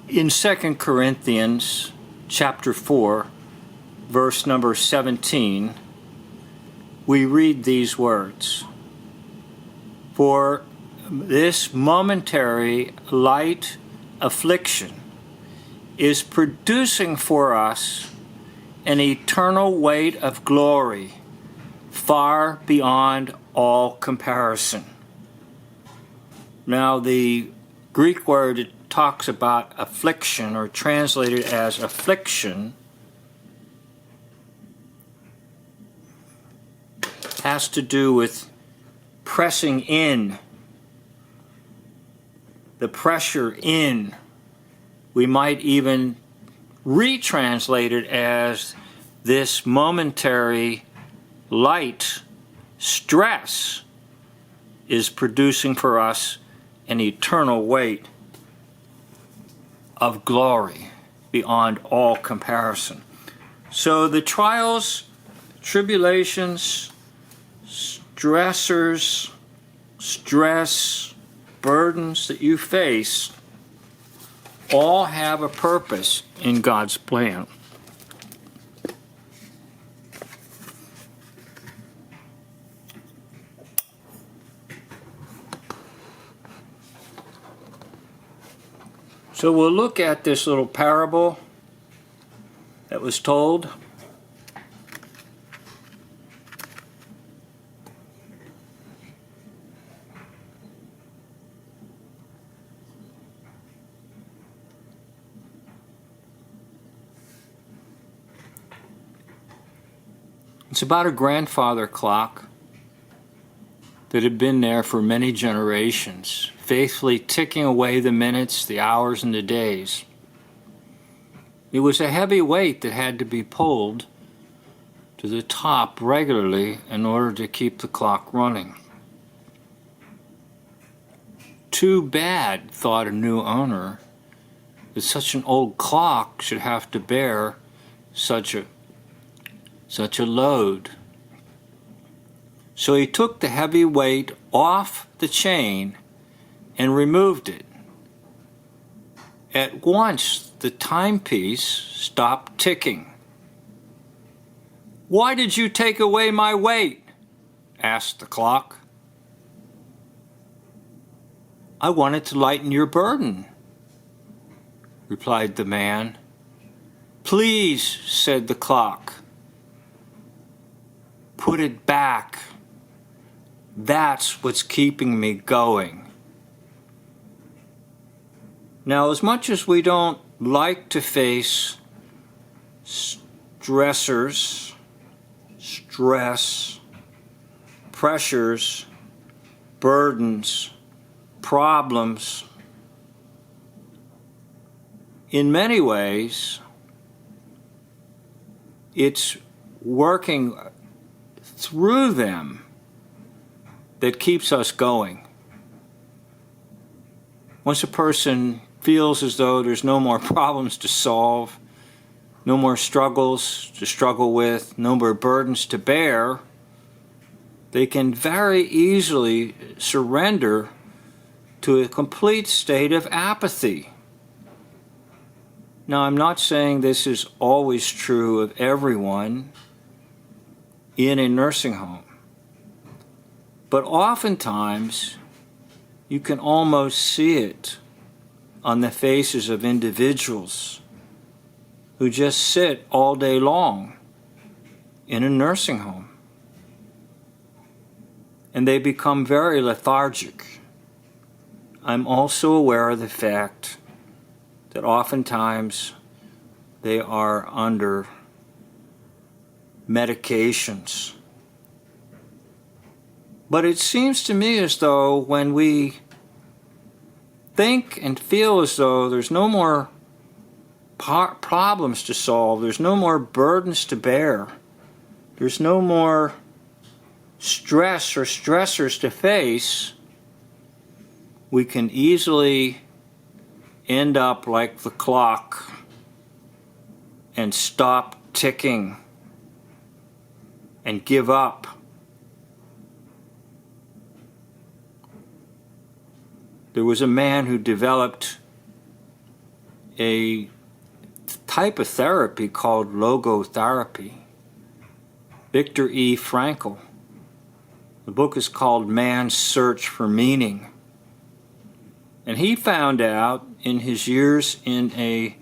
In 2 Corinthians chapter 4, verse number 17, we read these words: "For this momentary light affliction is producing for us an eternal weight of glory far beyond all comparison." Now, the Greek word it talks about affliction, or translated as affliction, has to do with pressing in, the pressure in. We might even retranslate it as this momentary light stress is producing for us an eternal weight of glory beyond all comparison. So the trials, tribulations, stressors, stress, burdens that you face all have a purpose in God's plan. So we'll look at this little parable that was told. It's about a grandfather clock that had been there for many generations, faithfully ticking away the minutes, the hours, and the days. It was a heavy weight that had to be pulled to the top regularly in order to keep the clock running. Too bad, thought a new owner, that such an old clock should have to bear such a load. So he took the heavy weight off the chain and removed it. At once, the timepiece stopped ticking. "Why did you take away my weight?" asked the clock. "I wanted to lighten your burden," replied the man. "Please," said the clock, "put it back. That's what's keeping me going." Now, as much as we don't like to face stressors, stress, pressures, burdens, problems, in many ways, it's working through them that keeps us going. Once a person feels as though there's no more problems to solve, no more struggles to struggle with, no more burdens to bear, they can very easily surrender to a complete state of apathy. Now, I'm not saying this is always true of everyone in a nursing home, but oftentimes you can almost see it on the faces of individuals who just sit all day long in a nursing home. And they become very lethargic. I'm also aware of the fact that oftentimes they are under medications. But it seems to me as though when we think and feel as though there's no more problems to solve, there's no more burdens to bear, there's no more stress or stressors to face, we can easily end up like the clock and stop ticking and give up. There was a man who developed a type of therapy called logotherapy. Viktor E. Frankl. The book is called Man's Search for Meaning. And he found out in his years in a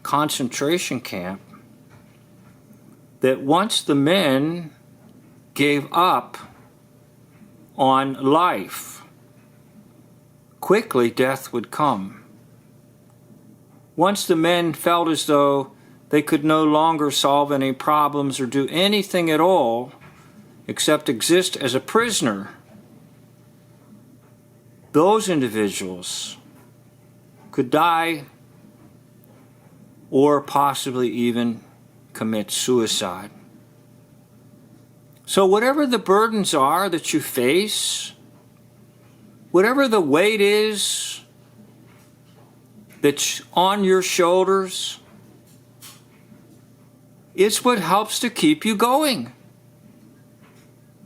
concentration camp that once the men gave up on life, quickly death would come. Once the men felt as though they could no longer solve any problems or do anything at all except exist as a prisoner, those individuals could die or possibly even commit suicide. So whatever the burdens are that you face, whatever the weight is that's on your shoulders, it's what helps to keep you going.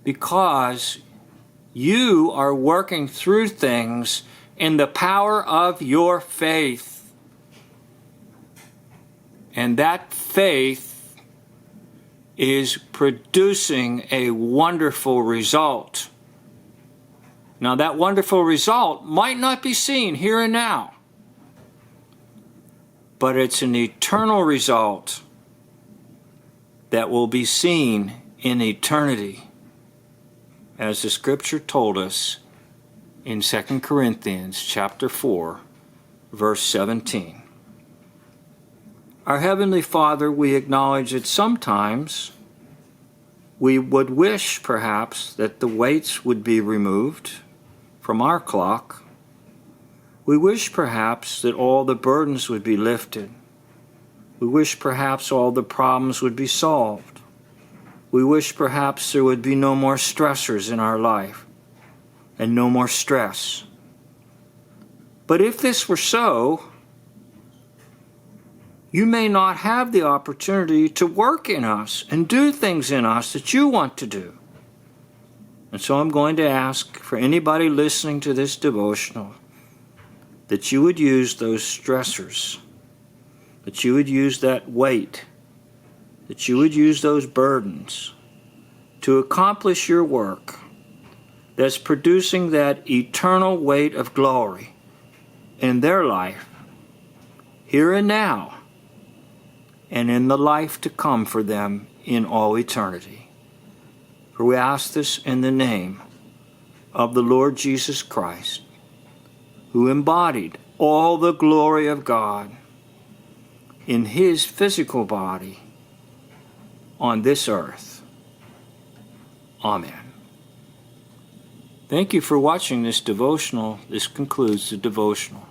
Because you are working through things in the power of your faith. And that faith is producing a wonderful result. Now, that wonderful result might not be seen here and now, but it's an eternal result that will be seen in eternity, as the scripture told us in 2 Corinthians chapter 4, verse 17. Our Heavenly Father, we acknowledge that sometimes we would wish perhaps that the weights would be removed from our clock. We wish perhaps that all the burdens would be lifted. We wish perhaps all the problems would be solved. We wish perhaps there would be no more stressors in our life and no more stress. But if this were so, you may not have the opportunity to work in us and do things in us that you want to do. And so I'm going to ask for anybody listening to this devotional that you would use those stressors, that you would use that weight, that you would use those burdens to accomplish your work that's producing that eternal weight of glory in their life, here and now, and in the life to come for them in all eternity. For we ask this in the name of the Lord Jesus Christ, who embodied all the glory of God in his physical body on this earth. Amen. Thank you for watching this devotional. This concludes the devotional.